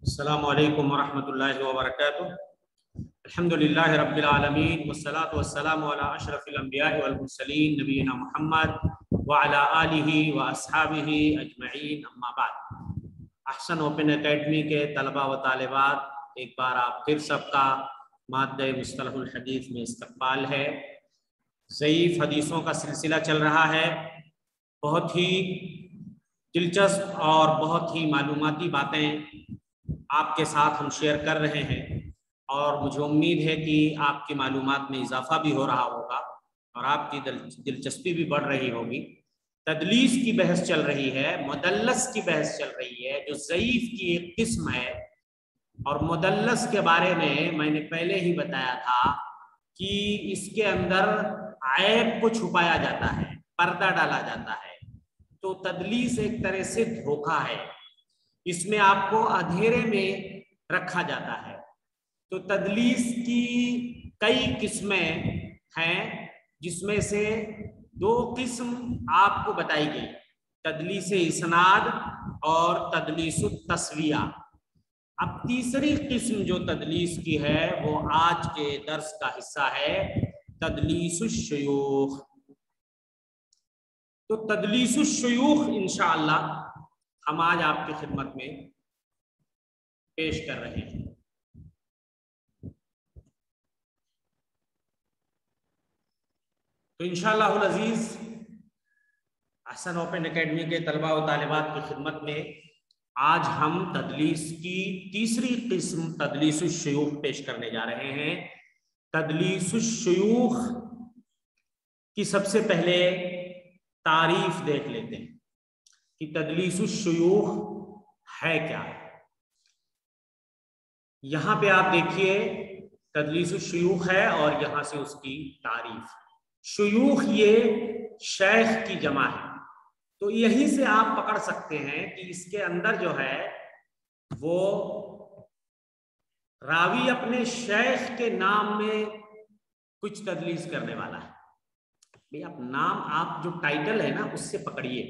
السلام علیکم ورحمۃ اللہ وبرکاتہ۔ الحمدللہ رب العالمین والصلاة والسلام علی اشرف الانبیاء والمرسلین نبینا محمد وعلی آلہ واصحابہ اجمعین، اما بعد۔ احسن اوپن اکیڈمی کے طلبہ و طالبات، ایک بار آپ پھر سب کا مادہ مصطلح الحدیث میں استقبال ہے۔ ضعیف حدیثوں کا سلسلہ چل رہا ہے۔ بہت ہی دلچسپ اور بہت ہی معلوماتی باتیں آپ کے ساتھ ہم شیئر کر رہے ہیں، اور مجھے امید ہے کہ آپ کی معلومات میں اضافہ بھی ہو رہا ہوگا اور آپ کی دلچسپی بھی بڑھ رہی ہوگی۔ تدلیس کی بحث چل رہی ہے، مدلس کی بحث چل رہی ہے، جو ضعیف کی ایک قسم ہے۔ اور مدلس کے بارے میں نے پہلے ہی بتایا تھا کہ اس کے اندر عیب کو چھپایا جاتا ہے، پردہ ڈالا جاتا ہے۔ تو تدلیس ایک طرح سے دھوکہ ہے، اس میں آپ کو اندھیرے میں رکھا جاتا ہے۔ تو تدلیس کی کئی قسمیں ہیں، جس میں سے دو قسم آپ کو بتائی گئی، تدلیس اسناد اور تدلیس التسویہ۔ اب تیسری قسم جو تدلیس کی ہے وہ آج کے درس کا حصہ ہے، تدلیس الشیوخ۔ تو تدلیس الشیوخ انشاءاللہ ہم آج آپ کی خدمت میں پیش کر رہے ہیں۔ تو انشاءاللہ العزیز احسن اوپن اکیڈمی کے طلبہ و طالبات کی خدمت میں آج ہم تدلیس کی تیسری قسم تدلیس الشیوخ پیش کرنے جا رہے ہیں۔ تدلیس الشیوخ کی سب سے پہلے تعریف دیکھ لیتے ہیں کہ تدلیس الشیوخ ہے کیا۔ یہاں پہ آپ دیکھیے تدلیس الشیوخ ہے اور یہاں سے اس کی تعریف۔ شیوخ یہ شیخ کی جمع ہے، تو یہیں سے آپ پکڑ سکتے ہیں کہ اس کے اندر جو ہے وہ راوی اپنے شیخ کے نام میں کچھ تدلیس کرنے والا ہے۔ اب نام آپ جو ٹائٹل ہے نا اس سے پکڑیے،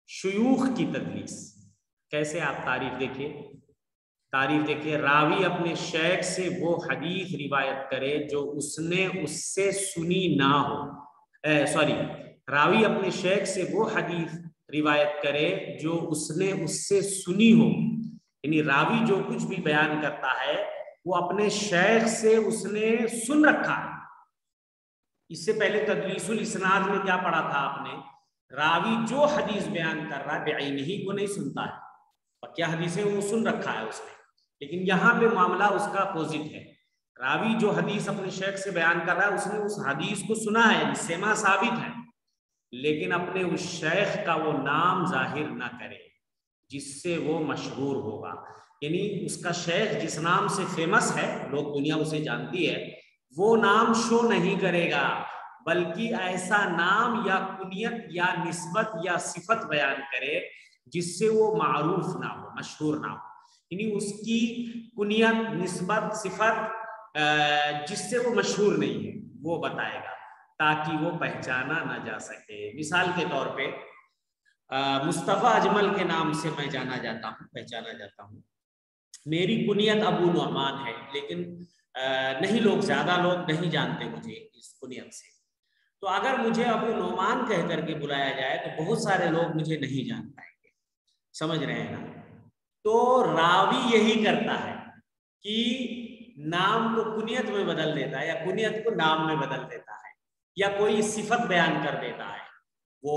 شیوخ کی تدلیس کیسے۔ آپ تعریف دیکھیے، راوی اپنے شیخ سے وہ حدیث روایت کرے جو اس نے اس سے سنی نہ ہو۔ راوی اپنے شیخ سے وہ حدیث روایت کرے جو اس نے اس سے سنی ہو، یعنی راوی جو کچھ بھی بیان کرتا ہے وہ اپنے شیخ سے اس نے سن رکھا ہے۔ اس سے پہلے تدلیس الاسناد میں کیا پڑھا تھا آپ نے؟ راوی جو حدیث بیان کر رہا ہے بعینہ کو نہیں سنتا ہے، اور کیا حدیثیں وہ سن رکھا ہے اس نے۔ لیکن یہاں پہ معاملہ اس کا اپوزٹ ہے، راوی جو حدیث اپنے شیخ سے بیان کر رہا ہے اس نے اس حدیث کو سنا ہے، یعنی سماع ثابت ہے، لیکن اپنے اس شیخ کا وہ نام ظاہر نہ کرے جس سے وہ مشہور ہوگا۔ یعنی اس کا شیخ جس نام سے فیمس ہے، لوگ دنیا اسے جانتی ہے، وہ نام شو نہیں کرے گا، بلکہ ایسا نام یا کنیت یا نسبت یا صفت بیان کرے جس سے وہ معروف نہ ہو، مشہور نہ ہو۔ یعنی اس کی کنیت، نسبت، صفت جس سے وہ مشہور نہیں ہے وہ بتائے گا تاکہ وہ پہچانا نہ جا سکے۔ مثال کے طور پہ مصطفیٰ اجمل کے نام سے میں جانا جاتا ہوں، پہچانا جاتا ہوں، میری کنیت ابو نعمان ہے، لیکن زیادہ لوگ نہیں جانتے مجھے اس کنیت سے۔ تو اگر مجھے ابو نعمان کہہ کر کے بلایا جائے تو بہت سارے لوگ مجھے نہیں جان پائیں گے، سمجھ رہے ہیں نا؟ تو راوی یہی کرتا ہے کہ نام کو کنیت میں بدل دیتا ہے، یا کنیت کو نام میں بدل دیتا ہے، یا کوئی صفت بیان کر دیتا ہے وہ،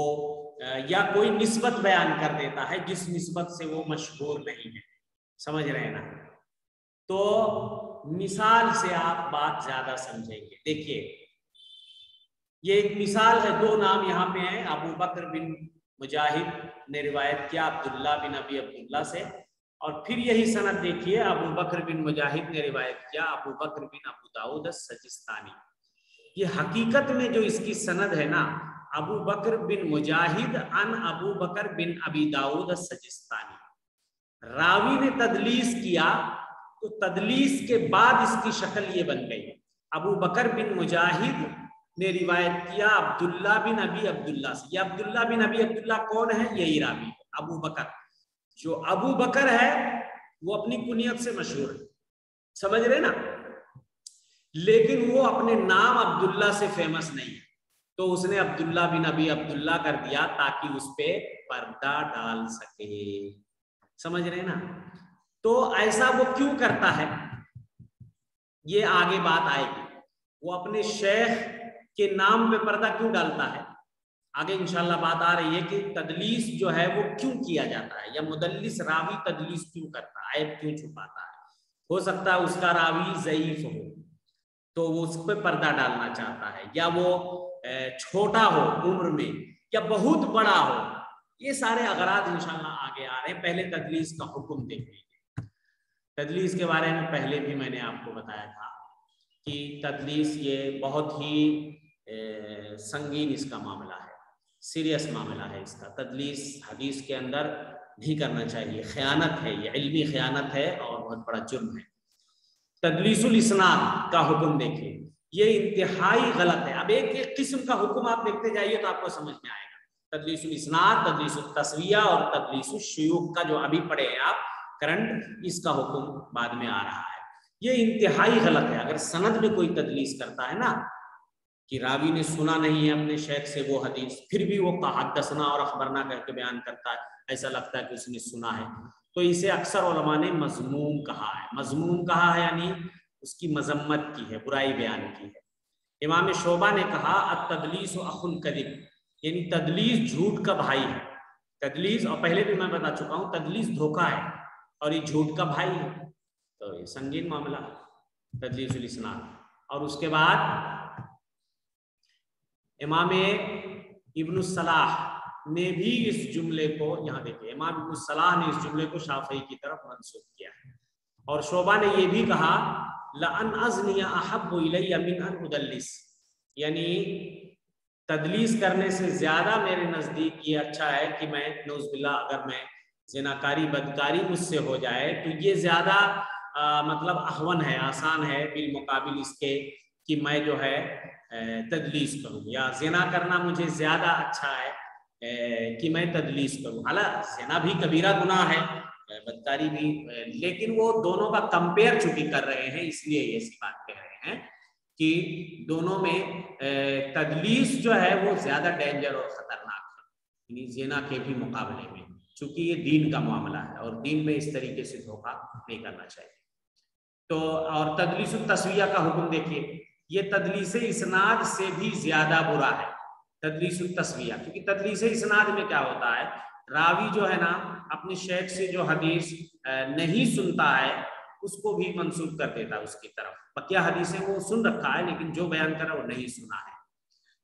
یا کوئی نسبت بیان کر دیتا ہے جس نسبت سے وہ مشہور نہیں ہے، سمجھ رہے ہیں نا؟ تو مثال سے آپ بات زیادہ سمجھیں گے۔ دیکھیے یہ ایک مثال ہے، دو نام یہاں پہ ہیں۔ ابو بکر بن مجاہد نے روایت کیا عبداللہ بن ابی عبداللہ سے، اور پھر یہی سند دیکھیے، ابو بکر بن مجاہد نے روایت کیا ابو بکر بن ابو داؤد السجستانی۔ یہ حقیقت میں جو اس کی سند ہے نا، ابو بکر بن مجاہد عن ابو بکر بن ابی داؤد السجستانی۔ راوی نے تدلیس کیا تو تدلیس کے بعد اس کی شکل یہ بن گئی، ابو بکر بن مجاہد نے روایت کیا عبداللہ بن ابی عبداللہ سے۔ یہ عبداللہ بن ابی عبداللہ کون ہے؟ یہی راوی ابو بکر۔ جو ابو بکر ہے وہ اپنی کنیت سے مشہور ہے، سمجھ رہے نا، لیکن وہ اپنے نام عبداللہ سے فیمس نہیں ہے، تو اس نے عبداللہ بن ابی عبداللہ کر دیا تاکہ اس پہ پردہ ڈال سکے، سمجھ رہے نا۔ تو ایسا وہ کیوں کرتا ہے یہ آگے بات آئے گی، وہ اپنے شیخ کے نام پہ پردہ کیوں ڈالتا ہے، آگے انشاءاللہ بات آ رہی ہے کہ تدلیس جو ہے وہ کیوں کیا جاتا ہے، یا مدلس راوی تدلیس کیوں کرتا ہے، عیب کیوں چھپاتا ہے۔ ہو سکتا ہے اس کا راوی ضعیف ہو تو وہ اس پہ پردہ ڈالنا چاہتا ہے، یا وہ چھوٹا ہو عمر میں، یا بہت بڑا ہو، یہ سارے اغراض انشاءاللہ آگے آ رہے ہیں۔ پہلے تدلیس کا حکم دیکھ لیجیے۔ تدلیس کے بارے میں پہلے بھی میں نے آپ کو بتایا تھا کہ تدلیس یہ بہت ہی سنگین اس کا معاملہ ہے، سیریس معاملہ ہے اس کا۔ تدلیس حدیث کے اندر نہیں کرنا چاہیے، خیانت ہے، یہ علمی خیانت ہے اور بہت بڑا جرم ہے۔ تدلیس الاسناد کا حکم دیکھیں، یہ انتہائی غلط ہے۔ اب ایک ایک قسم کا حکم آپ دیکھتے جائیے تو آپ کو سمجھ میں آئے گا۔ تدلیس الاسناد، تدلیس التسویہ اور تدلیس الشیوخ کا جو ابھی پڑھے ہیں آپ کرنٹ، اس کا حکم بعد میں آ رہا ہے۔ یہ انتہائی غلط ہے۔ اگر سند میں کوئی تدلیس کرتا ہے نا کہ راوی نے سنا نہیں ہے اپنے شیخ سے وہ حدیث، پھر بھی وہ حدثنا اور اخبرنا کہہ کے بیان کرتا ہے، ایسا لگتا ہے کہ اس نے سنا ہے، تو اسے اکثر علماء نے مذموم کہا ہے۔ مذموم کہا ہے یعنی اس کی مذمت کی ہے، برائی بیان کی ہے۔ امام شعبہ نے کہا التدلیس اخو الکذب، یعنی تدلیس جھوٹ کا بھائی ہے۔ تدلیس، اور پہلے بھی میں بتا چکا ہوں، تدلیس دھوکہ ہے اور یہ جھوٹ کا بھائی ہے، تو یہ سنگین معاملہ ہے تدلیس الاسناد۔ اور اس کے بعد امام ابن الصلاح نے بھی اس جملے کو، یہاں دیکھیں امام ابن الصلاح نے اس جملے کو شافعی کی طرف منسوخ کیا ہے، اور شعبہ نے یہ بھی کہا لَأَنْ أَزْنِيَ أَحَبُّ إِلَيَّ مِنْ أَنْ أُدَلِّسَ، یعنی تدلیس کرنے سے زیادہ میرے نزدیک یہ اچھا ہے کہ میں نعوذ باللہ اگر میں زناکاری بدکاری مجھ سے ہو جائے تو یہ زیادہ مطلب اہون ہے، آسان ہے بالمقابل اس کے کہ میں جو ہے تدلیس کروں، یا زنا کرنا مجھے زیادہ اچھا ہے کہ میں تدلیس کروں۔ حالانکہ زنا بھی کبیرہ گناہ ہے، بدکاری بھی، لیکن وہ دونوں کا کمپیئر چونکہ کر رہے ہیں اس لیے یہ ایسی بات کہہ رہے ہیں کہ دونوں میں تدلیس جو ہے وہ زیادہ ڈینجر اور خطرناک ہے، یعنی زنا کے بھی مقابلے میں، چونکہ یہ دین کا معاملہ ہے اور دین میں اس طریقے سے دھوکہ نہیں کرنا چاہیے۔ تو اور تدلیس التسویہ کا حکم دیکھیے، یہ تدلیس اسناد سے بھی زیادہ برا ہے تدلیس التسویہ، کیونکہ تدلیس اسناد میں کیا ہوتا ہے، راوی جو ہے نا اپنے شیخ سے جو حدیث نہیں سنتا ہے اس کو بھی منسوب کر دیتا ہے اس کی طرف، بقیہ حدیثیں وہ سن رکھا ہے لیکن جو بیان کر رہا ہے وہ نہیں سنا ہے۔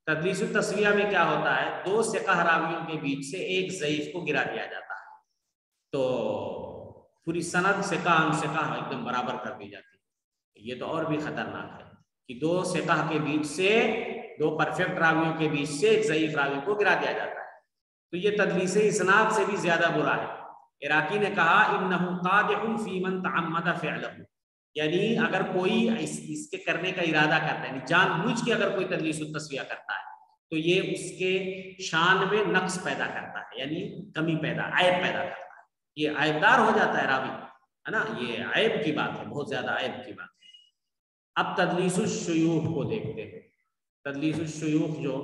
تدلیس التسویہ میں کیا ہوتا ہے، دو ثقہ راویوں کے بیچ سے ایک ضعیف کو گرا دیا جاتا ہے، تو پوری سند ثقہ عن ثقہ ایک دم برابر کر دی جاتی ہے۔ یہ تو اور بھی خطرناک ہے کہ دو ثقہ کے بیچ سے، دو پرفیکٹ راویوں کے بیچ سے ایک ضعیف راوی کو گرا دیا جاتا ہے، تو یہ تدلیس اسناد سے بھی زیادہ برا ہے۔ عراقی نے کہا انہ قادح فی من تعمد فعلہ، یعنی اگر کوئی اس کے کرنے کا ارادہ کرتا ہے، یعنی جان بوجھ کے اگر کوئی تدلیس التسویہ کرتا ہے تو یہ اس کے شان میں نقص پیدا کرتا ہے، یعنی کمی پیدا، عیب پیدا کرتا ہے، یہ عیبدار ہو جاتا ہے راوی، ہے نا، یہ عیب کی بات ہے، بہت زیادہ عیب کی بات ہے۔ اب تدلیس الشیوخ کو دیکھتے ہیں۔ تدلیس الشیوخ جو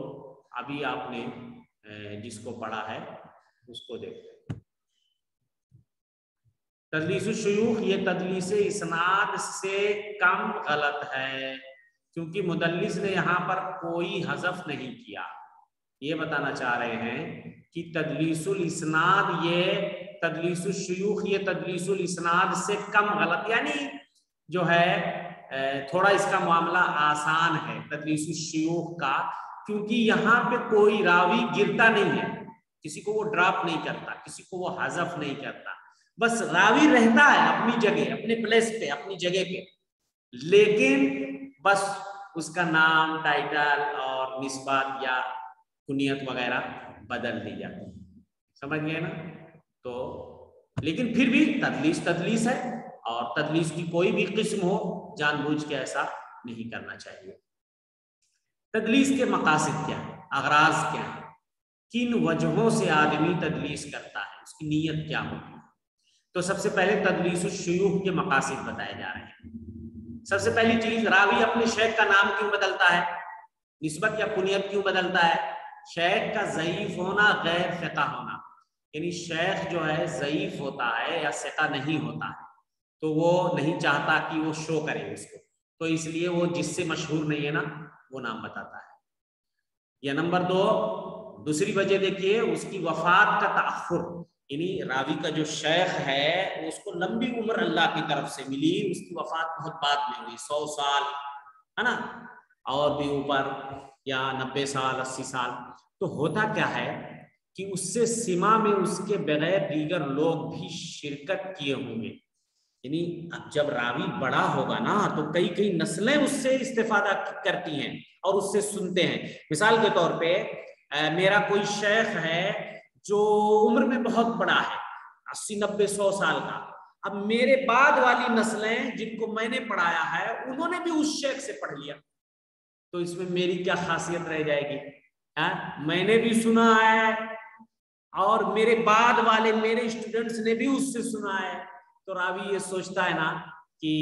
ابھی آپ نے جس کو پڑھا ہے اس کو دیکھتے ہیں۔ تدلیس الشیوخ یہ تدلیس اسناد سے کم غلط ہے، کیونکہ مدلس نے یہاں پر کوئی حذف نہیں کیا، یہ بتانا چاہ رہے ہیں کہ تدلیس الاسناد یہ تدلیس الشیوخ یہ تدلیس الاسناد سے کم غلط، یعنی جو ہے تھوڑا اس کا معاملہ آسان ہے تدلیس الشیوخ کا، کیونکہ یہاں پہ کوئی راوی گرتا نہیں ہے، کسی کو وہ ڈراپ نہیں کرتا، کسی کو وہ حذف نہیں کرتا، بس راوی رہتا ہے اپنی جگہ، اپنے پلیس پہ، اپنی جگہ پہ، لیکن بس اس کا نام، ٹائٹل اور نسبت یا کنیت وغیرہ بدل دی جاتی ہے، سمجھ گئے نا؟ تو لیکن پھر بھی تدلیس تدلیس ہے، اور تدلیس کی کوئی بھی قسم ہو جان بوجھ کے ایسا نہیں کرنا چاہیے۔ تدلیس کے مقاصد کیا ہیں، اغراض کیا ہیں، کن وجہوں سے آدمی تدلیس کرتا ہے، اس کی نیت کیا ہوتی ہے۔ تو سب سے پہلے تدلیس الشیوخ کے مقاصد بتائے جا رہے ہیں. سب سے پہلی چیز، راوی اپنے شیخ کا نام کیوں بدلتا ہے، نسبت یا کنیت کیوں بدلتا ہے؟ شیخ کا ضعیف ہونا، غیر ثقہ ہونا، یعنی شیخ جو ہے ضعیف ہوتا ہے یا ثقہ نہیں ہوتا ہے تو وہ نہیں چاہتا کہ وہ شو کرے اس کو، تو اس لیے وہ جس سے مشہور نہیں ہے نا وہ نام بتاتا ہے. یا نمبر دو، دوسری وجہ دیکھیے اس کی وفات کا تاخر، یعنی راوی کا جو شیخ ہے اس کو لمبی عمر اللہ کی طرف سے ملی، اس کی وفات بہت بعد میں ہوئی، 100 سال ہے نا، اور بھی اوپر، یا 90 سال 80 سال. تو ہوتا کیا ہے کہ اس سے سما میں اس کے بغیر دیگر لوگ بھی شرکت کیے ہوں گے. یعنی اب جب راوی بڑا ہوگا نا تو کئی نسلیں اس سے استفادہ کرتی ہیں اور اس سے سنتے ہیں. مثال کے طور پہ میرا کوئی شیخ ہے جو عمر میں بہت بڑا ہے، 80 90 100 سال کا، اب میرے بعد والی نسلیں جن کو میں نے پڑھایا ہے انہوں نے بھی اس شیخ سے پڑھ لیا، تو اس میں میری کیا خاصیت رہ جائے گی؟ میں نے بھی سنا ہے اور میرے بعد والے میرے اسٹوڈنٹس نے بھی اس سے سنا ہے، تو راوی یہ سوچتا ہے نا کہ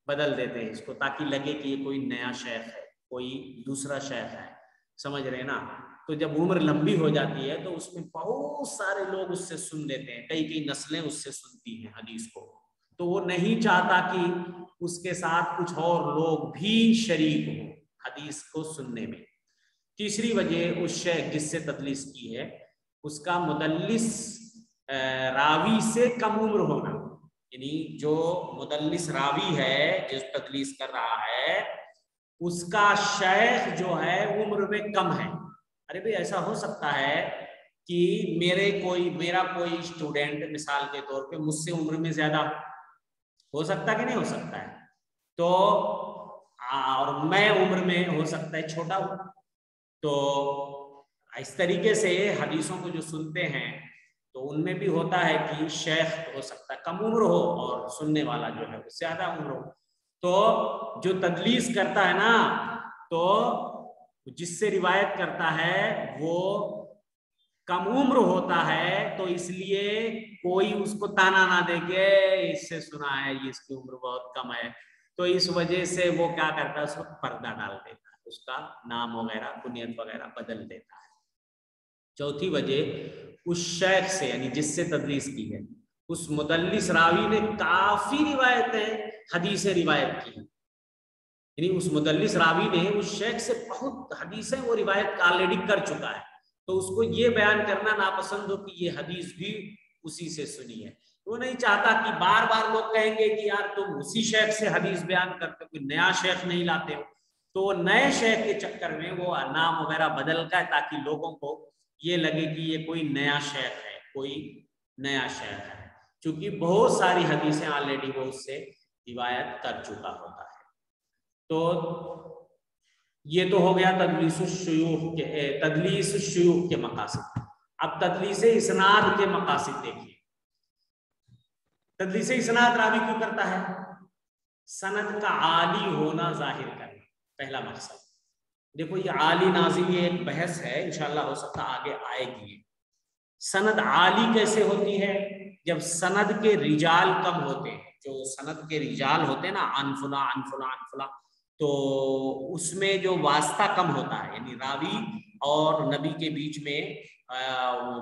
بدل دیتے ہیں اس کو تاکہ لگے کہ یہ کوئی نیا شیخ ہے، کوئی دوسرا شیخ ہے، سمجھ رہے نا. تو جب عمر لمبی ہو جاتی ہے تو اس میں بہت سارے لوگ اس سے سن لیتے ہیں، کئی نسلیں اس سے سنتی ہیں حدیث کو، تو وہ نہیں چاہتا کہ اس کے ساتھ کچھ اور لوگ بھی شریک ہوں حدیث کو سننے میں. تیسری وجہ اس شیخ جس سے تدلیس کی ہے اس کا مدلس راوی سے کم عمر ہونا، یعنی جو مدلس راوی ہے جس تدلیس کر رہا ہے اس کا شیخ جو ہے عمر میں کم ہے. ارے بھئی ایسا ہو سکتا ہے کہ میرا کوئی اسٹوڈنٹ مثال کے طور پہ مجھ سے عمر میں زیادہ ہو سکتا کہ نہیں ہو سکتا ہے، تو اور میں عمر میں ہو سکتا ہے چھوٹا ہوں، تو اس طریقے سے حدیثوں کو جو سنتے ہیں تو ان میں بھی ہوتا ہے کہ شیخ ہو سکتا ہے کم عمر ہو اور سننے والا جو ہے وہ زیادہ عمر ہو. تو جو تدلیس کرتا ہے نا تو جس سے روایت کرتا ہے وہ کم عمر ہوتا ہے، تو اس لیے کوئی اس کو تانا نہ دے کے اس سے سنا ہے یہ اس کی عمر بہت کم ہے، تو اس وجہ سے وہ کیا کرتا ہے اس کو پردہ ڈال دیتا ہے، اس کا نام وغیرہ کنیت وغیرہ بدل دیتا ہے. چوتھی وجہ اس شیخ سے یعنی جس سے تدلیس کی ہے اس مدلس راوی نے کافی روایتیں حدیثیں روایت کی ہیں، یعنی اس مدلس راوی نے اس شیخ سے بہت حدیثیں وہ روایت آلریڈی کر چکا ہے، تو اس کو یہ بیان کرنا ناپسند ہو کہ یہ حدیث بھی اسی سے سنی ہے. وہ نہیں چاہتا کہ بار بار لوگ کہیں گے کہ یار تم اسی شیخ سے حدیث بیان کرتے ہو، کوئی نیا شیخ نہیں لاتے ہو، تو وہ نئے شیخ کے چکر میں وہ نام وغیرہ بدل کا ہے تاکہ لوگوں کو یہ لگے کہ یہ کوئی نیا شیخ ہے، کوئی نیا شیخ ہے، چونکہ بہت ساری حدیثیں آلریڈی وہ اس سے روایت کر چکا ہوتا ہے. تو یہ تو ہو گیا تدلیس الشیوخ کے مقاصد. اب تدلیس اسناد کے مقاصد دیکھیے. تدلیس اسناد راوی کیوں کرتا ہے؟ سند کا عالی ہونا ظاہر کرنا، پہلا مقصد. دیکھو یہ عالی نازل یہ ایک بحث ہے، انشاءاللہ ہو سکتا آگے آئے گی. سند عالی کیسے ہوتی ہے؟ جب سند کے رجال کم ہوتے ہیں، جو سند کے رجال ہوتے ہیں نا عن فلاں عن فلاں عن فلاں، تو اس میں جو واسطہ کم ہوتا ہے، یعنی راوی اور نبی کے بیچ میں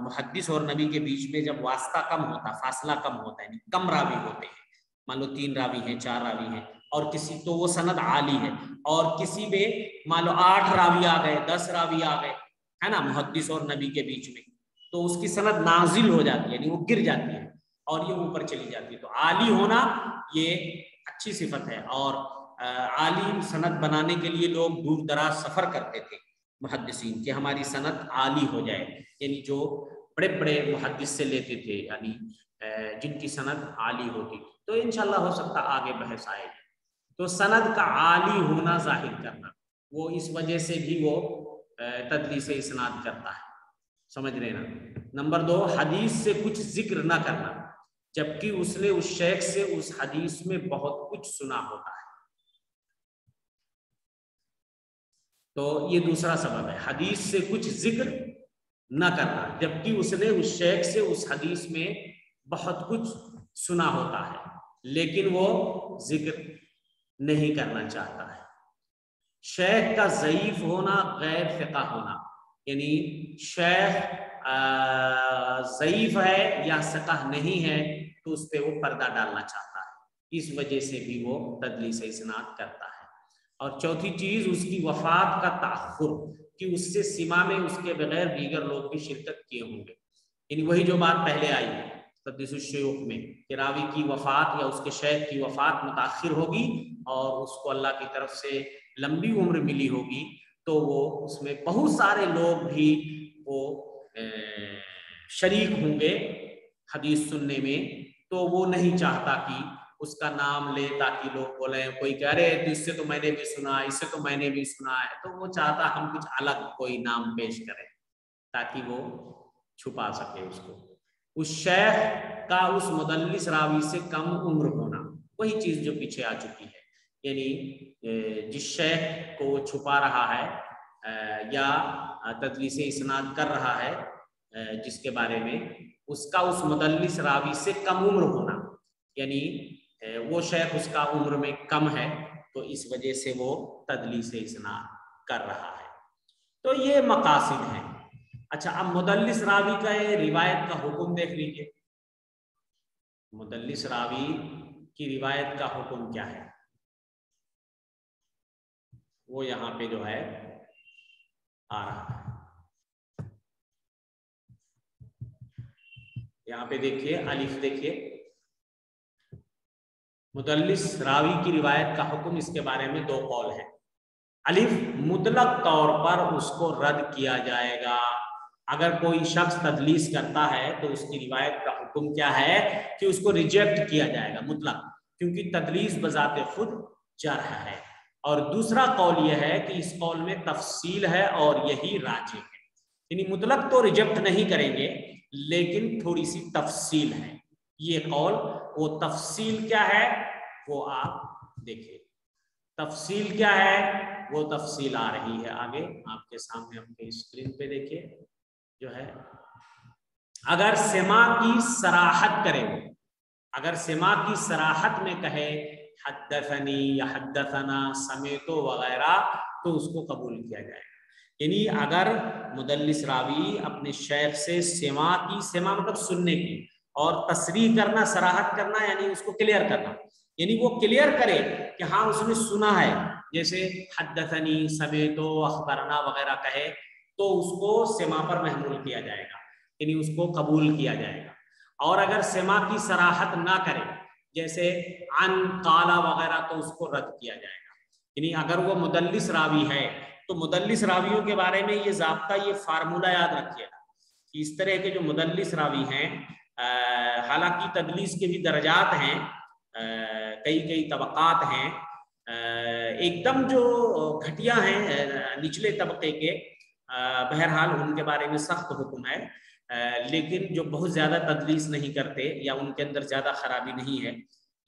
محدث اور نبی کے بیچ میں جب واسطہ کم ہوتا، فاصلہ کم ہوتا ہے، یعنی کم راوی ہوتے ہیں، مان لو 3 راوی ہیں 4 راوی ہیں، اور کسی تو وہ سند عالی ہے، اور کسی میں مان لو 8 راوی آ گئے 10 راوی آ گئے ہے نا محدث اور نبی کے بیچ میں، تو اس کی سند نازل ہو جاتی ہے، یعنی وہ گر جاتی ہے اور یہ اوپر چلی جاتی ہے. تو عالی ہونا یہ اچھی صفت ہے، اور عالی سند بنانے کے لیے لوگ دور دراز سفر کرتے تھے محدثین کہ ہماری سند عالی ہو جائے، یعنی جو بڑے بڑے محدث سے لیتے تھے، یعنی جن کی سند عالی ہوتی. تو انشاءاللہ ہو سکتا آگے بحث آئے گی. تو سند کا عالی ہونا ظاہر کرنا، وہ اس وجہ سے بھی وہ تدلیس اسناد کرتا ہے، سمجھ رہے نا. نمبر 2 حدیث سے کچھ ذکر نہ کرنا جبکہ اس نے اس شیخ سے اس حدیث میں بہت کچھ سنا ہوتا ہے. تو یہ دوسرا سبب ہے، حدیث سے کچھ ذکر نہ کرنا جبکہ اس نے اس شیخ سے اس حدیث میں بہت کچھ سنا ہوتا ہے لیکن وہ ذکر نہیں کرنا چاہتا ہے۔ شیخ کا ضعیف ہونا غیر فقہ ہونا، یعنی شیخ ضعیف ہے یا ثقہ نہیں ہے تو اس پہ وہ پردہ ڈالنا چاہتا ہے، اس وجہ سے بھی وہ تدلیس اسناد کرتا ہے۔ اور چوتھی چیز اس کی وفات کا تأخر، کہ اس سے سما میں اس کے بغیر دیگر لوگ بھی شرکت کیے ہوں گے، یعنی وہی جو بات پہلے آئی ہے تدلیس الشیوخ میں کہ راوی کی وفات یا اس کے شیخ کی وفات متاخر ہوگی اور اس کو اللہ کی طرف سے لمبی عمر ملی ہوگی تو وہ اس میں بہت سارے لوگ بھی وہ شریک ہوں گے حدیث سننے میں، تو وہ نہیں چاہتا کہ اس کا نام لے تاکہ لوگ بولیں، کوئی کہہ رہے اس سے تو میں نے بھی سنا، اس سے تو میں نے بھی سنا ہے، تو وہ چاہتا ہم کچھ الگ کوئی نام پیش کریں تاکہ وہ چھپا سکے اس کو۔ اس شیخ کا اس مدلس راوی سے کم عمر ہونا، وہی چیز جو پیچھے آ چکی ہے، یعنی جس شیخ کو وہ چھپا رہا ہے یا تدلیس اسناد کر رہا ہے جس کے بارے میں، اس کا اس مدلس راوی سے کم عمر ہونا، یعنی وہ شیخ اس کا عمر میں کم ہے تو اس وجہ سے وہ تدلیس اسناد کر رہا ہے۔ تو یہ مقاصد ہیں۔ اچھا، اب مدلس راوی کا روایت کا حکم دیکھ لیجیے، مدلس راوی کی روایت کا حکم کیا ہے، وہ یہاں پہ جو ہے آ رہا ہے، یہاں پہ دیکھیے الف، دیکھیے مدلس راوی کی روایت کا حکم، اس کے بارے میں دو قول ہیں۔ الف، مطلق طور پر اس کو رد کیا جائے گا، اگر کوئی شخص تدلیس کرتا ہے تو اس کی روایت کا حکم کیا ہے کہ اس کو ریجیکٹ کیا جائے گا مطلق، کیونکہ تدلیس بذات خود جرح ہے۔ اور دوسرا قول یہ ہے کہ اس قول میں تفصیل ہے اور یہی راجح ہے، یعنی مطلق تو ریجیکٹ نہیں کریں گے لیکن تھوڑی سی تفصیل ہے، یہ قول۔ وہ تفصیل کیا ہے وہ آپ دیکھیں، تفصیل کیا ہے وہ تفصیل آ رہی ہے آگے آپ کے سامنے، اپنے اسکرین پہ دیکھیے جو ہے، اگر سما کی صراحت کرے، اگر سما کی صراحت میں کہے حدثنی یا حدثنا سمیتو وغیرہ تو اس کو قبول کیا جائے گا۔ یعنی اگر مدلس راوی اپنے شیخ سے سما کی، سما مطلب سننے کی، اور تصریح کرنا، صراحت کرنا یعنی اس کو کلیئر کرنا، یعنی وہ کلیئر کرے کہ ہاں اس نے سنا ہے، جیسے حدثنی، سمیتو، اخبرنا وغیرہ کہے تو اس کو سما پر محمول کیا جائے گا، یعنی اس کو قبول کیا جائے گا۔ اور اگر سما کی صراحت نہ کرے جیسے عن، قال وغیرہ تو اس کو رد کیا جائے گا۔ یعنی اگر وہ مدلس راوی ہے تو مدلس راویوں کے بارے میں یہ ضابطہ، یہ فارمولہ یاد رکھیے گا کہ اس طرح کے جو مدلس راوی ہیں، حالانکہ تدلیس کے بھی درجات ہیں، کئی طبقات ہیں، ایک دم جو گھٹیا ہیں نچلے طبقے کے، بہرحال ان کے بارے میں سخت حکم ہے، لیکن جو بہت زیادہ تدلیس نہیں کرتے یا ان کے اندر زیادہ خرابی نہیں ہے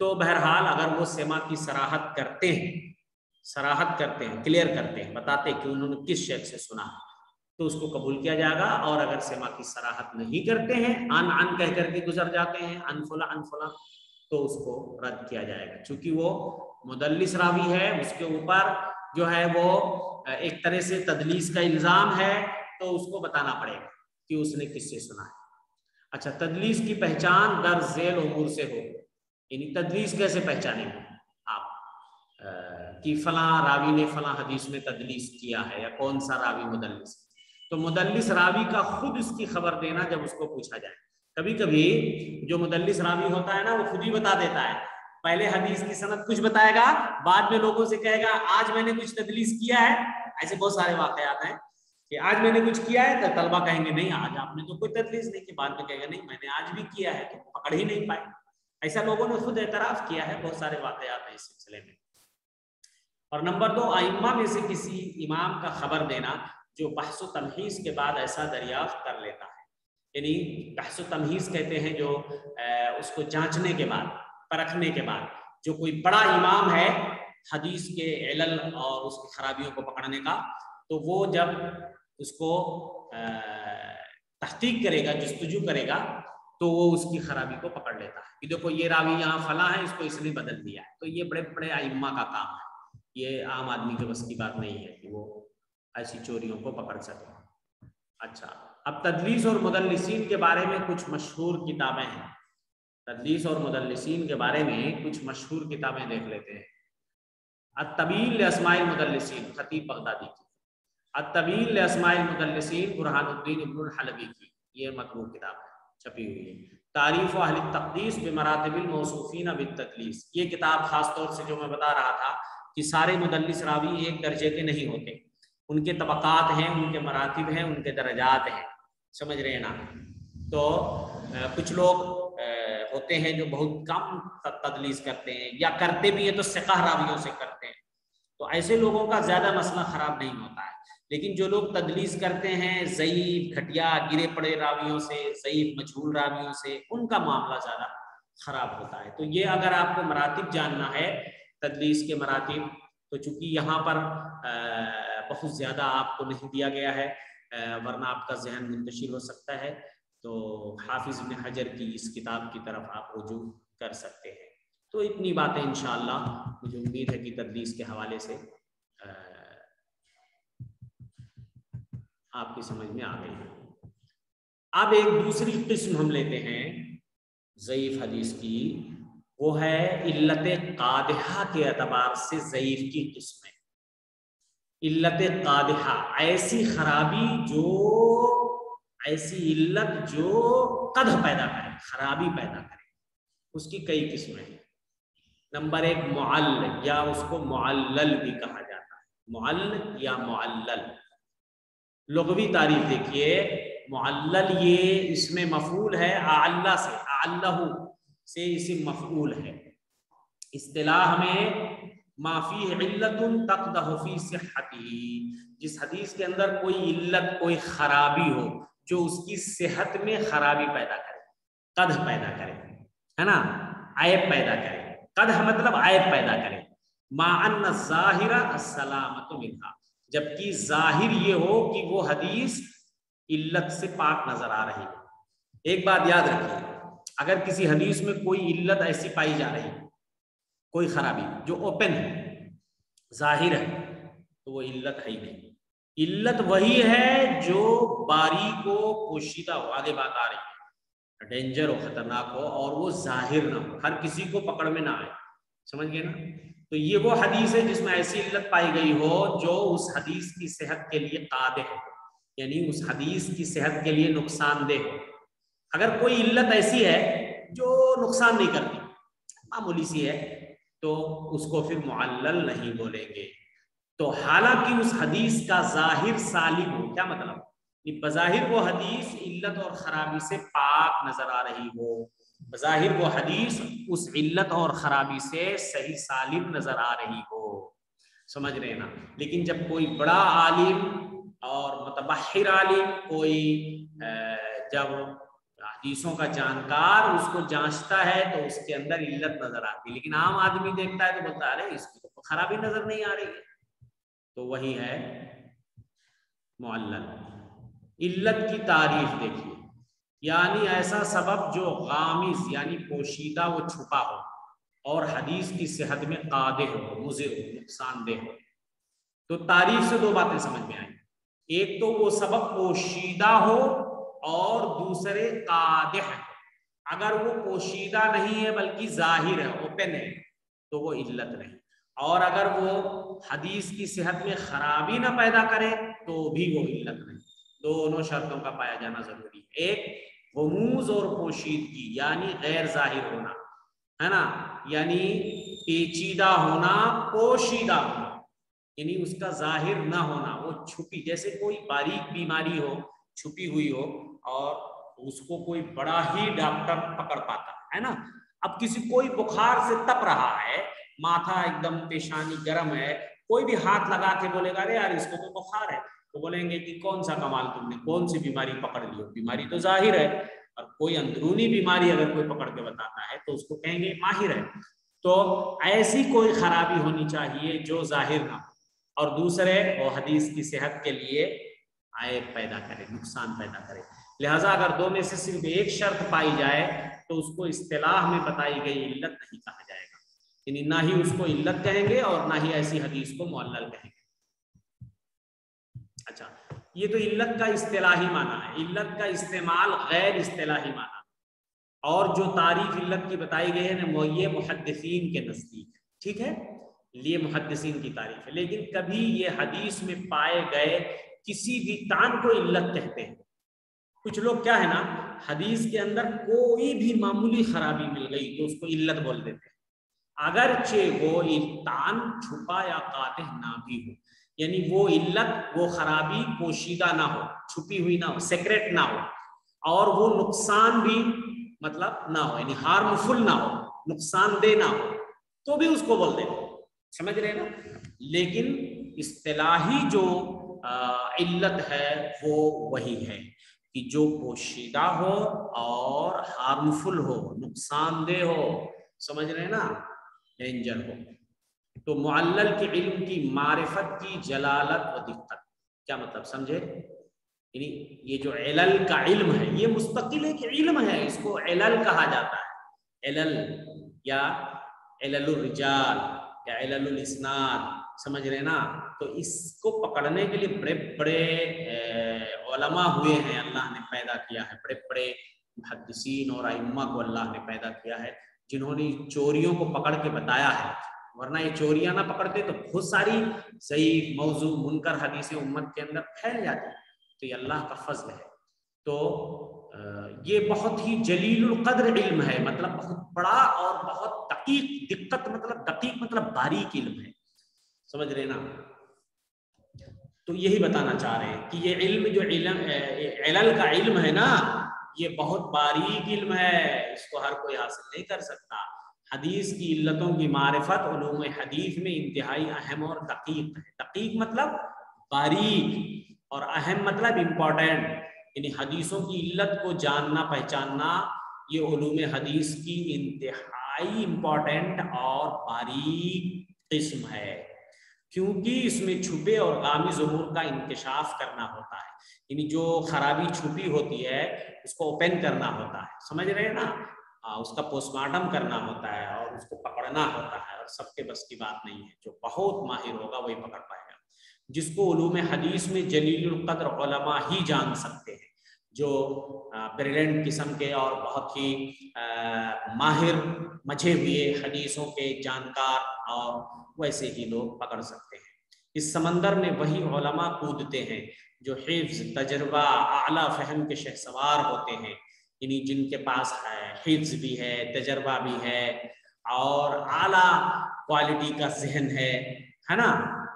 تو بہرحال اگر وہ سما کی صراحت کرتے ہیں، کلیئر کرتے ہیں، بتاتے کہ انہوں نے کس شیخ سے سنا تو اس کو قبول کیا جائے گا۔ اور اگر سما کی صراحت نہیں کرتے ہیں، ان کہہ کر کے گزر جاتے ہیں، ان فلاں تو اس کو رد کیا جائے گا، چونکہ وہ مدلس راوی ہے، اس کے اوپر جو ہے وہ ایک طرح سے تدلیس کا الزام ہے تو اس کو بتانا پڑے گا کہ اس نے کس سے سنا ہے۔ اچھا، تدلیس کی پہچان در ذیل امور سے ہو، یعنی تدلیس کیسے پہچانیں گے آپ کہ فلاں راوی نے فلاں حدیث میں تدلیس کیا ہے یا کون سا راوی مدلس ہے، تو مدلس راوی کا خود اس کی خبر دینا جب اس کو پوچھا جائے۔ کبھی کبھی جو مدلس راوی ہوتا ہے نا وہ خود ہی بتا دیتا ہے، پہلے حدیث کی سند کچھ بتائے گا، بعد میں لوگوں سے کہے گا آج میں نے کچھ تدلیس کیا ہے۔ ایسے بہت سارے واقعات ہیں کہ آج میں نے کچھ کیا ہے تو طلبہ کہیں گے نہیں آج آپ نے تو کوئی تدلیس نہیں کی، بعد میں کہے گا نہیں میں نے آج بھی کیا ہے، تو پکڑ ہی نہیں پائے۔ ایسا لوگوں نے خود اعتراف کیا ہے، بہت سارے واقعات ہیں اس سلسلے میں۔ اور نمبر 2، ائمہ میں سے کسی امام کا خبر دینا جو بحث و تمہیز کے بعد ایسا دریافت کر لیتا ہے، یعنی بحث و تمہیز کہتے ہیں جو اس کو جانچنے کے بعد، پرکھنے کے بعد، جو کوئی بڑا امام ہے حدیث کے علل اور اس کی خرابیوں کو پکڑنے کا، تو وہ جب اس کو تحقیق کرے گا، جستجو کرے گا، تو وہ اس کی خرابی کو پکڑ لیتا ہے کہ دیکھو یہ راوی یہاں فلاں ہے، اس کو اس نے بدل دیا ہے. تو یہ بڑے بڑے ائمہ کا کام ہے، یہ عام آدمی کے بس کی بات نہیں ہے کہ وہ ایسی چوریوں کو پکڑ سکے. اچھا، اب تدلیس اور مدلسین کے بارے میں کچھ مشہور کتابیں ہیں. تدلیس اور مدلسین کے بارے میں کچھ مشہور کتابیں دیکھ لیتے ہیں. الطویل لاسماء المدلسین، خطیب بغدادی کی. الطویل لاسماء المدلسین، برہان الدین ابن الحلبی کی، یہ مطبوع کتاب ہے، چھپی ہوئی ہے. تعریف اہل التقدیس بمراتب الموصوفین بالتدلیس، یہ کتاب خاص طور سے جو میں بتا رہا تھا کہ سارے مدلس راوی ایک درجے کے نہیں ہوتے، ان کے طبقات ہیں، ان کے مراتب ہیں، ان کے درجات ہیں، سمجھ رہے ہیں نا. تو کچھ لوگ ہوتے ہیں جو بہت کم تدلیس کرتے ہیں، یا کرتے بھی ہیں تو ثقہ راویوں سے کرتے ہیں، تو ایسے لوگوں کا زیادہ مسئلہ خراب نہیں ہوتا ہے. لیکن جو لوگ تدلیس کرتے ہیں ضعیف، گھٹیا، گرے پڑے راویوں سے، ضعیف مجہول راویوں سے، ان کا معاملہ زیادہ خراب ہوتا ہے. تو یہ اگر آپ کو مراتب جاننا ہے تدلیس کے مراتب، تو چونکہ یہاں پر بہت زیادہ آپ کو نہیں دیا گیا ہے، ورنہ آپ کا ذہن منتشر ہو سکتا ہے، تو حافظ ابن حجر کی اس کتاب کی طرف آپ رجوع کر سکتے ہیں. تو اتنی باتیں انشاءاللہ مجھے امید ہے کہ تدلیس کے حوالے سے آپ کی سمجھ میں آ گئی. اب ایک دوسری قسم ہم لیتے ہیں ضعیف حدیث کی، وہ ہے علت قادحہ کے اعتبار سے ضعیف کی قسم ہے. علت قادحہ، ایسی خرابی ایسی علت جو قدح پیدا کرے، خرابی پیدا کرے، اس کی کئی قسمیں ہیں. نمبر ایک معلل، یا اس کو معلل بھی کہا جاتا ہے، معلل یا معلل. لغوی تعریف دیکھیے، معلل یہ اس میں مفعول ہے اعلّ سے، اعلّہ سے اسم مفعول ہے. اصطلاح میں ما فیہ علت تقدح فی صحتہ، جس حدیث کے اندر کوئی علت، کوئی خرابی ہو جو اس کی صحت میں خرابی پیدا کرے، قدح پیدا کرے، ہے نا، عیب پیدا کرے. قدح مطلب عیب پیدا کرے. ما ان الظاہر السلامۃ منہا، جبکہ ظاہر یہ ہو کہ وہ حدیث علت سے پاک نظر آ رہی ہے. ایک بات یاد رکھیے، اگر کسی حدیث میں کوئی علت ایسی پائی جا رہی ہے، کوئی خرابی جو اوپن ہے، ظاہر ہے، تو وہ علت ہے ہی نہیں. علت وہی ہے جو باریک ہو، پوشیدہ ہو، آگے بات آ رہی ہے، ڈینجر ہو، خطرناک ہو، اور وہ ظاہر نہ ہو، ہر کسی کو پکڑ میں نہ آئے. سمجھ گئے نا. تو یہ وہ حدیث ہے جس میں ایسی علت پائی گئی ہو جو اس حدیث کی صحت کے لیے قادح ہو، یعنی اس حدیث کی صحت کے لیے نقصان دہ ہو. اگر کوئی علت ایسی ہے جو نقصان نہیں کرتی، معمولی سی ہے، تو اس کو پھر معلل نہیں بولیں گے. تو حالانکہ اس حدیث کا ظاہر سالم ہو، کیا مطلب کہ بظاہر وہ حدیث علت اور خرابی سے پاک نظر آ رہی ہو، بظاہر وہ حدیث اس علت اور خرابی سے صحیح سالم نظر آ رہی ہو، سمجھ رہے نا. لیکن جب کوئی بڑا عالم اور متبحر عالم، کوئی جب حدیثوں کا جانکار اس کو جانچتا ہے تو اس کے اندر علت نظر آتی ہے، لیکن عام آدمی دیکھتا ہے تو بولتا ہے اس کی تو خرابی نظر نہیں آ رہی ہے، تو وہی ہے معلل. علت کی تعریف دیکھیے، یعنی ایسا سبب جو غامض یعنی پوشیدہ، وہ چھپا ہو اور حدیث کی صحت میں قادح ہو، مضر ہو، نقصان دہ ہو. تو تعریف سے دو باتیں سمجھ میں آئیں، ایک تو وہ سبب پوشیدہ ہو اور دوسرے قادح ہے. اگر وہ پوشیدہ نہیں ہے بلکہ ظاہر ہے، اوپن ہے، تو وہ علت نہیں. اور اگر وہ حدیث کی صحت میں خرابی نہ پیدا کرے تو بھی وہ علت نہیں. دونوں شرطوں کا پایا جانا ضروری ہے. ایک غموض اور پوشیدگی، یعنی غیر ظاہر ہونا، ہے نا، یعنی پیچیدہ ہونا، پوشیدہ ہونا، یعنی اس کا ظاہر نہ ہونا، وہ چھپی، جیسے کوئی باریک بیماری ہو، چھپی ہوئی ہو، اور اس کو کوئی بڑا ہی ڈاکٹر پکڑ پاتا ہے نا. اب کوئی بخار سے تپ رہا ہے، ماتھا ایک دم، پیشانی گرم ہے، کوئی بھی ہاتھ لگا کے بولے گا ارے یار اس کو تو بخار ہے، تو بولیں گے کہ کون سا کمال تم نے، کون سی بیماری پکڑ لی ہو، بیماری تو ظاہر ہے. اور کوئی اندرونی بیماری اگر کوئی پکڑ کے بتاتا ہے تو اس کو کہیں گے ماہر ہے. تو ایسی کوئی خرابی ہونی چاہیے جو ظاہر نہ ہو، اور دوسرے وہ حدیث کی صحت کے لیے عیب پیدا کرے، نقصان پیدا کرے. لہٰذا اگر دو میں سے صرف ایک شرط پائی جائے تو اس کو اصطلاح میں بتائی گئی علت نہیں کہا جائے گا، یعنی نہ ہی اس کو علت کہیں گے اور نہ ہی ایسی حدیث کو معلل کہیں گے۔ اچھا، یہ تو علت کا اصطلاحی معنی ہے، علت کا استعمال غیر اصطلاحی معنی، اور جو تعریف علت کی بتائی گئی ہے نا یہ محدثین کے نزدیک، ٹھیک ہے، یہ محدثین کی تعریف ہے، لیکن کبھی یہ حدیث میں پائے گئے کسی بھی طعن کو علت کہتے ہیں۔ کچھ لوگ کیا ہے نا، حدیث کے اندر کوئی بھی معمولی خرابی مل گئی تو اس کو علت بول دیتے ہیں، اگرچہ وہ طعن چھپا یا قادح نہ بھی ہو، یعنی وہ علت، وہ خرابی پوشیدہ نہ ہو، چھپی ہوئی نہ ہو، سیکریٹ نہ ہو، اور وہ نقصان بھی مطلب نہ ہو، یعنی ہارمفل نہ ہو، نقصان دہ نہ ہو، تو بھی اس کو بول دیتے، سمجھ رہے نا۔ لیکن اصطلاحی جو علت ہے وہ وہی ہے کہ جو پوشیدہ ہو اور ہارمفل ہو، نقصان دہ ہو، سمجھ رہے نا، ڈینجر ہو۔ تو معلل کے علم کی معرفت کی جلالت و دقت، کیا مطلب سمجھے؟ یعنی یہ جو علل کا علم ہے یہ مستقل ایک علم ہے، اس کو علل کہا جاتا ہے، علل یا علل الرجال یا علل الاسناد، سمجھ رہے نا۔ تو اس کو پکڑنے کے لیے بڑے بڑے علماء ہوئے ہیں، اللہ نے پیدا کیا ہے، بڑے بڑے محدثین اور ائمہ کو اللہ نے پیدا کیا ہے جنہوں نے چوریوں کو پکڑ کے بتایا ہے، ورنہ یہ چوریاں نہ پکڑتے تو بہت ساری صحیح موضوع منکر حدیثیں امت کے اندر پھیل جاتی، تو یہ اللہ کا فضل ہے۔ تو یہ بہت ہی جلیل القدر علم ہے، مطلب بہت بڑا اور بہت دقیق، دقت مطلب دقیق مطلب باریک علم ہے، سمجھ رہے نا۔ تو یہی بتانا چاہ رہے ہیں کہ یہ علم جو علل کا علم ہے نا یہ بہت باریک علم ہے، اس کو ہر کوئی حاصل نہیں کر سکتا۔ حدیث کی علتوں کی معرفت علوم حدیث میں انتہائی اہم اور دقیق ہے، دقیق مطلب باریک اور اہم مطلب امپورٹنٹ، یعنی حدیثوں کی علت کو جاننا پہچاننا یہ علوم حدیث کی انتہائی امپورٹنٹ اور باریک قسم ہے، کیونکہ اس میں چھپے اور غامض امور کا انکشاف کرنا ہوتا ہے، یعنی جو خرابی چھپی ہوتی ہے اس کو اوپن کرنا ہوتا ہے، سمجھ رہے ہیں نا، اس کا پوسٹ مارٹم کرنا ہوتا ہے اور اس کو پکڑنا ہوتا ہے، اور سب کے بس کی بات نہیں ہے، جو بہت ماہر ہوگا وہی پکڑ پائے گا، جس کو علوم حدیث میں جلیل القدر علماء ہی جان سکتے ہیں، جو بریلینٹ قسم کے اور بہت ہی ماہر مجھے ہوئے حدیثوں کے جانکار، اور ویسے ہی لوگ پکڑ سکتے ہیں۔ اس سمندر میں وہی علماء کودتے ہیں جو حفظ، تجربہ، اعلیٰ فہم کے شہسوار ہوتے ہیں، یعنی جن کے پاس حفظ بھی ہے، تجربہ بھی ہے اور اعلیٰ کوالٹی کا ذہن ہے نا،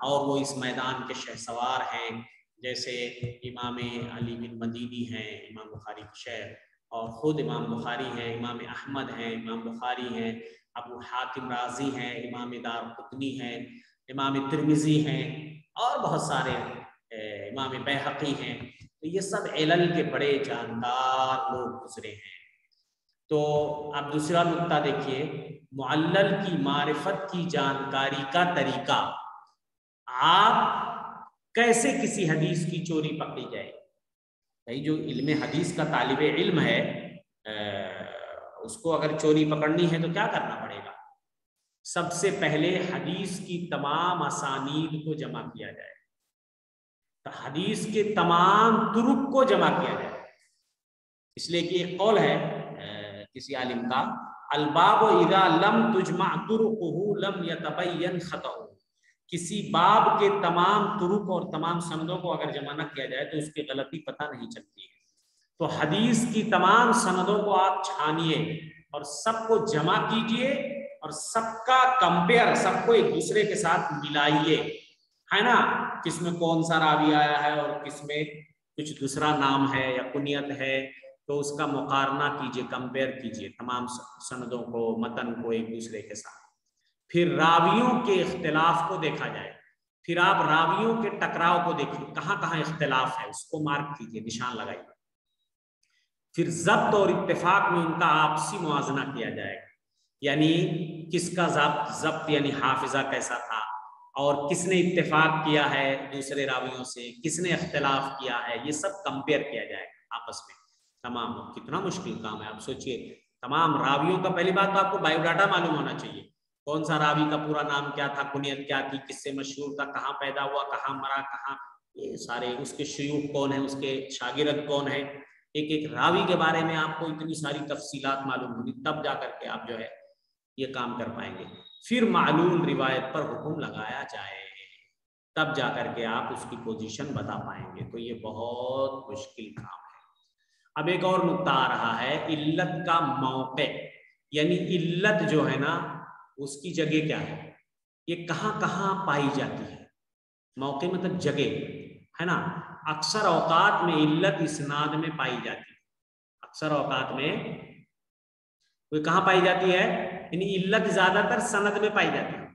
اور وہ اس میدان کے شہسوار ہیں، جیسے امام علی بن مدینی ہیں، امام بخاری کے شیخ، اور خود امام بخاری ہیں، امام احمد ہیں، امام بخاری ہیں، ابو حاتم رازی ہیں، امام دارقطنی ہیں، امام ترمذی ہیں، اور بہت سارے امام بیہقی ہیں، تو یہ سب علل کے بڑے جاندار لوگ گزرے ہیں۔ تو اب دوسرا نقطہ دیکھیے، معلل کی معرفت کی جانکاری کا طریقہ، آپ کیسے کسی حدیث کی چوری پکڑی جائے؟ بھائی جو علم حدیث کا طالب علم ہے اس کو اگر چوری پکڑنی ہے تو کیا کرنا پڑے گا؟ سب سے پہلے حدیث کی تمام اسانید کو جمع کیا جائے، تو حدیث کے تمام طرق کو جمع کیا جائے، اس لیے کہ ایک قول ہے کسی عالم کا، الباب اذا لم تجمع طرقه لم يتبين خطأه، کسی باب کے تمام طرق اور تمام سندوں کو اگر جمع نہ کیا جائے تو اس کی غلطی پتہ نہیں چلتی ہے۔ تو حدیث کی تمام سندوں کو آپ چھانیے اور سب کو جمع کیجئے اور سب کا کمپیئر، سب کو ایک دوسرے کے ساتھ ملائیے، ہے نا، کس میں کون سا راوی آیا ہے اور کس میں کچھ دوسرا نام ہے یا کنیت ہے، تو اس کا مقارنہ کیجئے، کمپیئر کیجئے تمام سندوں کو، متن کو ایک دوسرے کے ساتھ، پھر راویوں کے اختلاف کو دیکھا جائے، پھر آپ راویوں کے ٹکراؤ کو دیکھیے، کہاں کہاں اختلاف ہے اس کو مارک کیجئے، نشان لگائیے، پھر ضبط اور اتفاق میں ان کا آپسی موازنہ کیا جائے گا، یعنی کس کا ضبط یعنی حافظہ کیسا تھا، اور کس نے اتفاق کیا ہے دوسرے راویوں سے، کس نے اختلاف کیا ہے، یہ سب کمپیئر کیا جائے گا آپس میں، تمام، کتنا مشکل کام ہے آپ سوچئے، تمام راویوں کا پہلی بات تو آپ کو بایو ڈاٹا معلوم ہونا چاہیے، کون سا راوی کا پورا نام کیا تھا، کنیت کیا تھی، کس سے مشہور تھا، کہاں پیدا ہوا، کہاں مرا، کہاں، یہ سارے، اس کے شیوخ کون ہیں، اس کے شاگرد کون ہیں، ایک ایک راوی کے بارے میں آپ کو اتنی ساری تفصیلات معلوم ہوگی، تب جا کر کے آپ جو ہے یہ کام کر پائیں گے۔ پھر معلول روایت پر حکم لگایا جائے، تب جا کر کے آپ اس کی پوزیشن بتا پائیں گے، تو یہ بہت مشکل کام ہے۔ اب ایک اور نقطہ آ رہا ہے، علت کا موقع، یعنی علت جو ہے نا اس کی جگہ کیا ہے، یہ کہاں کہاں پائی جاتی ہے، موقع مطلب جگہ ہے نا۔ اکثر اوقات میں علت اسناد میں پائی جاتی ہے، اکثر اوقات میں وہ کہاں پائی جاتی ہے، یعنی علت زیادہ تر سند میں پائی جاتی ہے،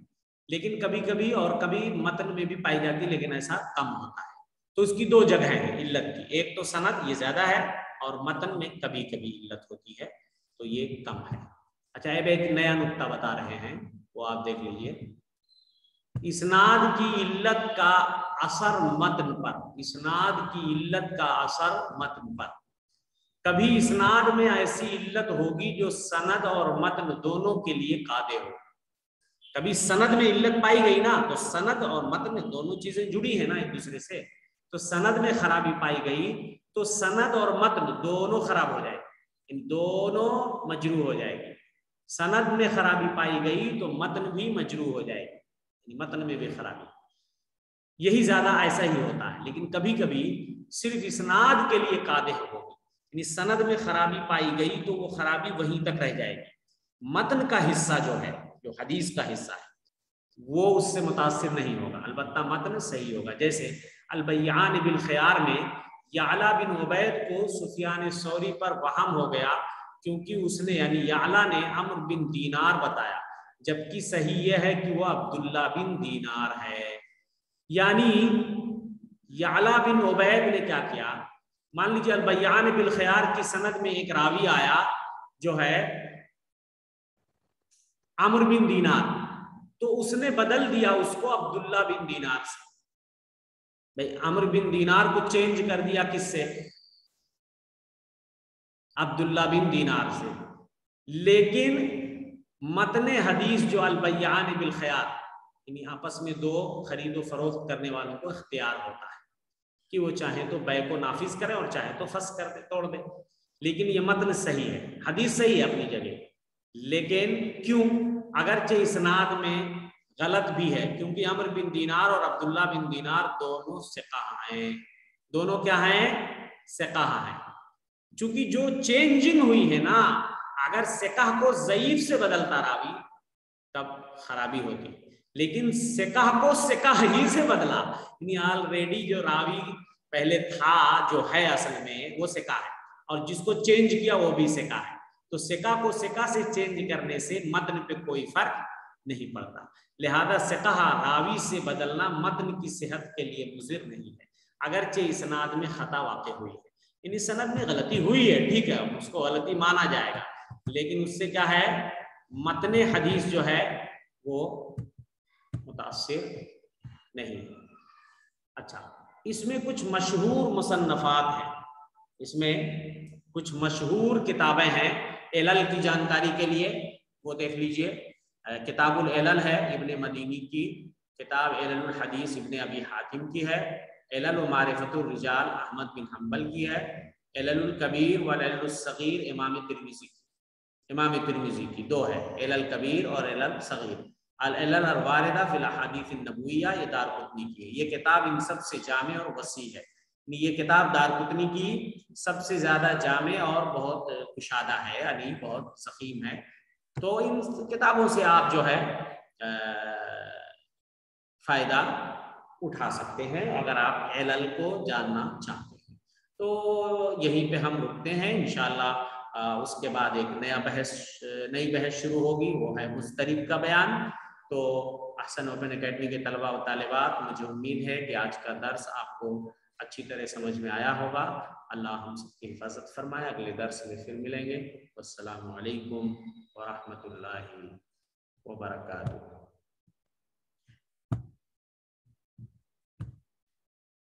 لیکن کبھی کبھی اور کبھی متن میں بھی پائی جاتی ہے، لیکن ایسا کم ہوتا ہے۔ تو اس کی دو جگہیں ہیں علت کی، ایک تو سند، یہ زیادہ ہے، اور متن میں کبھی کبھی علت ہوتی ہے، تو یہ کم ہے۔ اچھا، اب ایک نیا نقطہ بتا رہے ہیں، وہ آپ دیکھ لیجئے، اسناد کی علت کا اثر متن پر، اسناد کی علت کا اثر متن پر، کبھی اسناد میں ایسی علت ہوگی جو سند اور متن دونوں کے لیے قادر ہو۔ کبھی سند میں علت پائی گئی نا، تو سند اور متن دونوں چیزیں جڑی ہیں نا ایک دوسرے سے، تو سند میں خرابی پائی گئی تو سند اور متن دونوں خراب ہو جائے گی، ان دونوں مجروح ہو جائے گی۔ سند میں خرابی پائی گئی تو متن بھی مجروح ہو جائے گی، متن میں بھی خرابی، یہی زیادہ ایسا ہی ہوتا ہے۔ لیکن کبھی کبھی صرف اسناد کے لیے قادح ہوگی، یعنی سند میں خرابی پائی گئی تو وہ خرابی وہیں تک رہ جائے گی، متن کا حصہ جو ہے، جو حدیث کا حصہ ہے، وہ اس سے متاثر نہیں ہوگا، البتہ متن صحیح ہوگا۔ جیسے البیعان بالخیار میں یعلا بن عبید کو سفیان ثوری پر وہم ہو گیا، کیونکہ اس نے، یعنی یعلا نے عمرو بن دینار بتایا، جبکہ صحیح یہ ہے کہ وہ عبداللہ بن دینار ہے۔ یعنی یعلا بن عبید نے کیا کیا، مان لیجیے البیعان بالخیار کی سند میں ایک راوی آیا جو ہے عمرو بن دینار، تو اس نے بدل دیا اس کو عبداللہ بن دینار سے، بھائی عمرو بن دینار کو چینج کر دیا کس سے، عبداللہ بن دینار سے، لیکن متن حدیث جو البیعان بالخیار، یعنی آپس میں دو خرید و فروخت کرنے والوں کو اختیار ہوتا ہے کہ وہ چاہیں تو بیع کو نافذ کریں اور چاہیں تو فسخ کر دیں، توڑ دیں، لیکن یہ متن صحیح ہے، حدیث صحیح ہے اپنی جگہ، لیکن کیوں، اگرچہ اسناد میں غلط بھی ہے، کیونکہ عمرو بن دینار اور عبداللہ بن دینار دونوں ثقہ ہیں، دونوں کیا ہیں، ثقہ ہیں، چونکہ جو چینجنگ ہوئی ہے نا، اگر ثقہ کو ضعیف سے بدلتا راوی تب خرابی ہوتی، لیکن ثقہ کو ثقہ ہی سے بدلا، یعنی آلریڈی جو راوی پہلے تھا جو ہے اصل میں وہ ثقہ ہے، اور جس کو چینج کیا وہ بھی ثقہ ہے، تو ثقہ کو ثقہ سے چینج کرنے سے متن پہ کوئی فرق نہیں پڑتا، لہذا ثقہ راوی سے بدلنا متن کی صحت کے لیے مضر نہیں ہے، اگرچہ اسناد میں خطا واقع ہوئی ہے، یعنی سند میں غلطی ہوئی ہے، ٹھیک ہے، اس کو غلطی مانا جائے گا، لیکن اس سے کیا ہے، متن حدیث جو ہے وہ متاثر نہیں۔ اچھا، اس میں کچھ مشہور مصنفات ہیں، اس میں کچھ مشہور کتابیں ہیں علل کی جانکاری کے لیے، وہ دیکھ لیجئے، کتاب العلل ہے ابن مدینی کی، کتاب علل الحدیث ابن ابی حاتم کی ہے، علل و معرفت الرجال احمد بن حنبل کی ہے، علل الکبیر و علل الصغیر امام ترمذی کی، دو ہے، علل کبیر اور علل صغیر، العلل الواردہ فی الاحادیث النبویہ، یہ دارقطنی کی ہے، یہ کتاب ان سب سے جامع اور وسیع ہے، یہ کتاب دارقطنی کی سب سے زیادہ جامع اور بہت کشادہ ہے، یعنی بہت ضخیم ہے، تو ان کتابوں سے آپ جو ہے فائدہ اٹھا سکتے ہیں اگر آپ علل کو جاننا چاہتے ہیں۔ تو یہیں پہ ہم رکتے ہیں، انشاءاللہ اس کے بعد ایک نئی بحث شروع ہوگی، وہ ہے مضطرب کا بیان۔ تو احسن اوپن اکیڈمی کے طلباء و طالبات، مجھے امید ہے کہ آج کا درس آپ کو اچھی طرح سمجھ میں آیا ہوگا، اللہ ہم سب کی حفاظت فرمائے، اگلے درس میں پھر ملیں گے، والسلام علیکم ورحمۃ اللہ وبرکاتہ۔